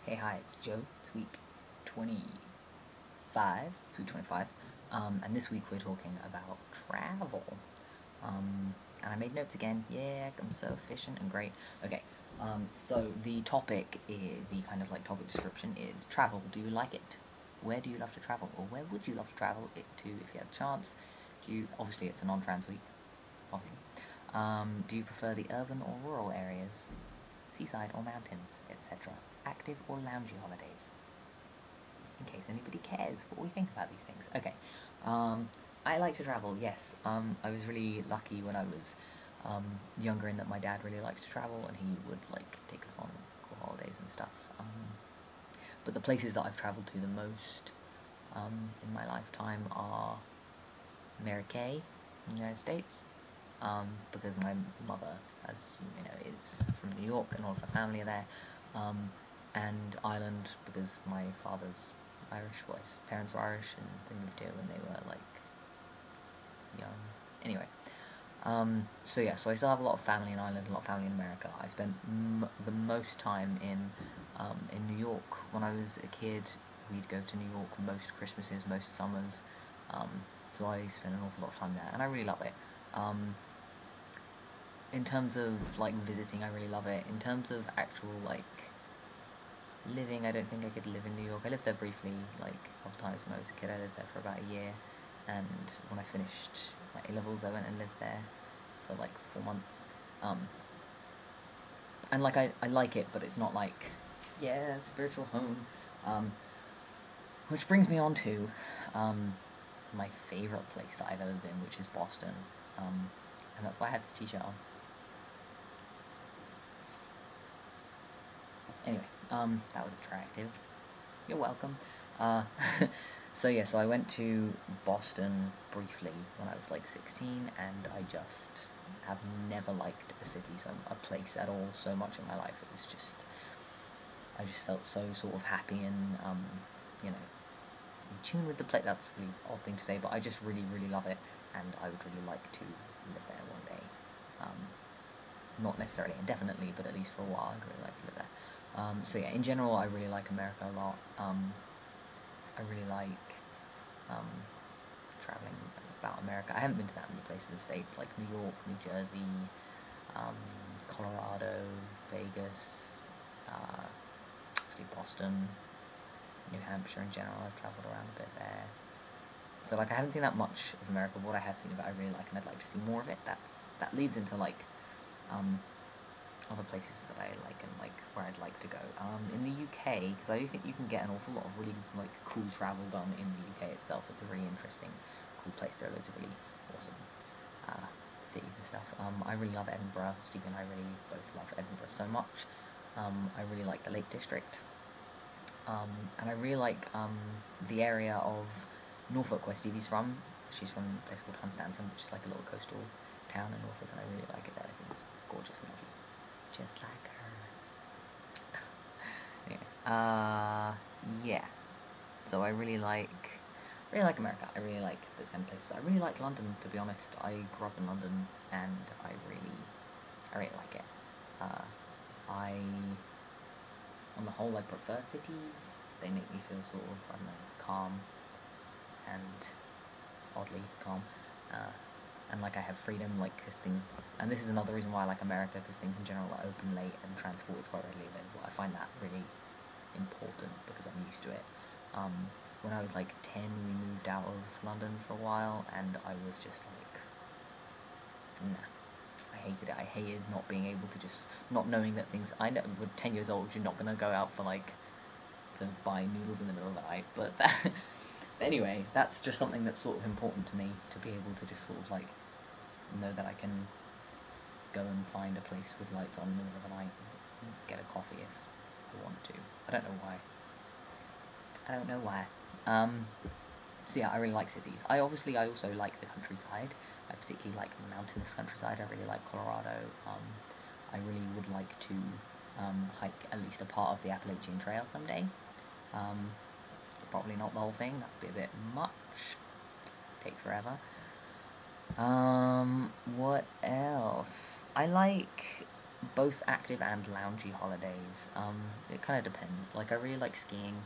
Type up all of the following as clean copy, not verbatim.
Hey, hi, it's Joe. It's week 25. It's week 25. And this week we're talking about travel. And I made notes again. Yeah, I'm so efficient and great. Okay, so the topic is, the kind of like topic description is travel. Do you like it? Where do you love to travel? Or where would you love to travel it to if you had a chance? Obviously it's a non-trans week, obviously. Do you prefer the urban or rural areas? Seaside or mountains, etc. Active or loungy holidays? In case anybody cares what we think about these things. Okay, I like to travel, yes. I was really lucky when I was younger in that my dad really likes to travel and he would like take us on cool holidays and stuff. But the places that I've travelled to the most in my lifetime are Mary Kay in the United States, because my mother, as you may know, is from New York and all of her family are there, and Ireland because my father's Irish, well, his parents were Irish and they moved here when they were like young. Anyway, so yeah, so I still have a lot of family in Ireland, a lot of family in America. I spent the most time in New York when I was a kid. We'd go to New York most Christmases, most summers. So I spent an awful lot of time there, and I really love it. In terms of like visiting, I really love it. In terms of actual like living, I don't think I could live in New York. I lived there briefly, like a couple times when I was a kid. I lived there for about a year, and when I finished my A levels, I went and lived there for like 4 months. And like I like it, but it's not like yeah, spiritual home. Which brings me on to my favorite place that I've ever been, which is Boston. And that's why I had this T-shirt on. Anyway, that was attractive. You're welcome. Uh, so yeah, so I went to Boston briefly when I was like 16, and I just have never liked a place at all so much in my life. It was just, I just felt so sort of happy and, you know, in tune with the place. That's a really odd thing to say, but I just really, really love it, and I would really like to live there one day. Not necessarily indefinitely, but at least for a while, I'd really like to live there. So yeah, in general, I really like America a lot. I really like traveling about America. I haven't been to that many places in the States, like New York, New Jersey, Colorado, Vegas, obviously Boston, New Hampshire in general. I've travelled around a bit there. So like I haven't seen that much of America, but what I have seen of it I really like, and I'd like to see more of it. That leads into like other places that I like and like where I'd like to go. In the UK, because I do think you can get an awful lot of really like cool travel done in the UK itself. It's a really interesting, cool place. There are loads of really awesome cities and stuff. I really love Edinburgh. Stevie and I really both love Edinburgh so much. I really like the Lake District. And I really like the area of Norfolk where Stevie's from. She's from a place called Hunstanton, which is like a little coastal town in Norfolk, and I really like it there. I think it's gorgeous and lovely. Just like her. Anyway, yeah. So I really like America. I really like those kind of places. I really like London, to be honest. I grew up in London, and I really like it. I, on the whole, I prefer cities. They make me feel sort of, I don't know, calm, and oddly calm. And like I have freedom, like because things, and this is another reason why I like America, because things in general are open late and transport is quite readily available. I find that really important because I'm used to it. When I was like 10, we moved out of London for a while, and I was just like, nah, I hated it. I hated not being able to just, not knowing that things, I know with 10 years old, you're not going to go out for like, to buy noodles in the middle of the night, but that, anyway, that's just something that's sort of important to me, to be able to just sort of like know that I can go and find a place with lights on in the middle of the night and get a coffee if I want to. I don't know why. So yeah, I really like cities. I also like the countryside. I particularly like mountainous countryside. I really like Colorado. I really would like to hike at least a part of the Appalachian Trail someday. Probably not the whole thing, that would be a bit much. Take forever. What else? I like both active and loungy holidays. It kind of depends. Like, I really like skiing,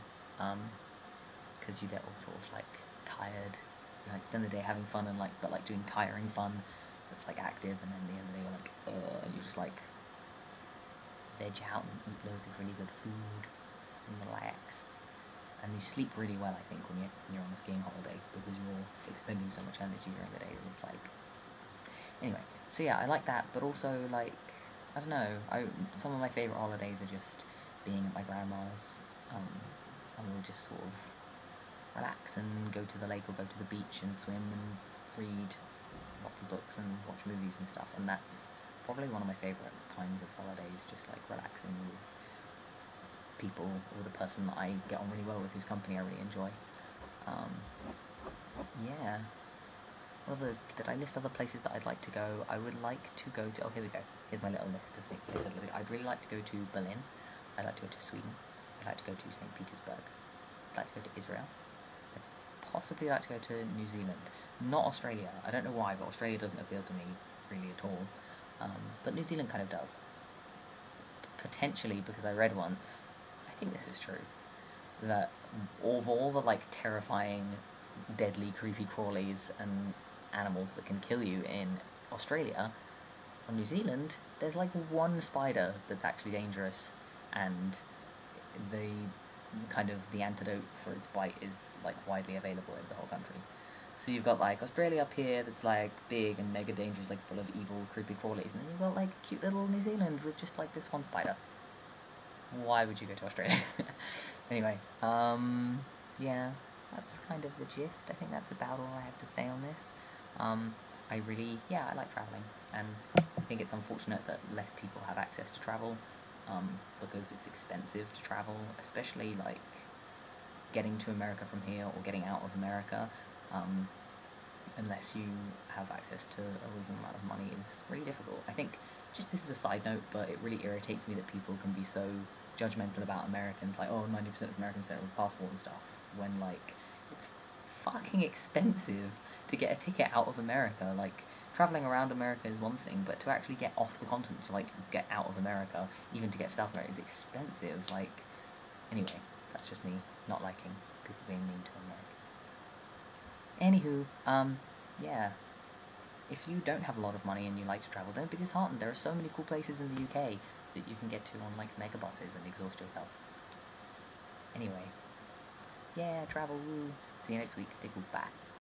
because you get all sort of, like, tired. You, like, spend the day having fun and, like, but, like, doing tiring fun that's, like, active, and then at the end of the day you're like, and you just, like, veg out and eat loads of really good food and relax. And you sleep really well, I think, when you're on a skiing holiday, because you're expending so much energy during the day. It's like, anyway, so yeah, I like that, but also, like, I don't know, some of my favourite holidays are just being at my grandma's, and we'll just sort of relax and go to the lake or go to the beach and swim and read lots of books and watch movies and stuff, and that's probably one of my favourite kinds of holidays, just like relaxing with people, or the person that I get on really well with, whose company I really enjoy. Yeah. Well, did I list other places that I'd like to go? I would like to go to, oh, here we go. Here's my little list of things. I'd really like to go to Berlin. I'd like to go to Sweden. I'd like to go to St. Petersburg. I'd like to go to Israel. I'd possibly like to go to New Zealand. Not Australia. I don't know why, but Australia doesn't appeal to me really at all. But New Zealand kind of does. Potentially, because I read once, I think this is true, that of all the, like, terrifying, deadly, creepy crawlies and animals that can kill you in Australia, on New Zealand, there's, like, one spider that's actually dangerous, and the antidote for its bite is, like, widely available in the whole country. So you've got, like, Australia up here that's, like, big and mega dangerous, like, full of evil, creepy crawlies, and then you've got, like, cute little New Zealand with just, like, this one spider. Why would you go to Australia? Anyway, yeah, that's kind of the gist. I think that's about all I have to say on this. I like travelling, and I think it's unfortunate that less people have access to travel, because it's expensive to travel, especially, like, getting to America from here or getting out of America, unless you have access to a reasonable amount of money, is really difficult. I think, just this is a side note, but it really irritates me that people can be so judgmental about Americans, like, oh, 90% of Americans don't have a passport and stuff, when, like, it's fucking expensive to get a ticket out of America. Like, travelling around America is one thing, but to actually get off the continent, to, like, get out of America, even to get to South America, is expensive. Like, anyway, that's just me not liking people being mean to Americans. Anywho, yeah. If you don't have a lot of money and you like to travel, don't be disheartened. There are so many cool places in the UK that you can get to on, like, mega buses and exhaust yourself. Anyway, yeah, travel, woo. See you next week. Stay cool. Bye.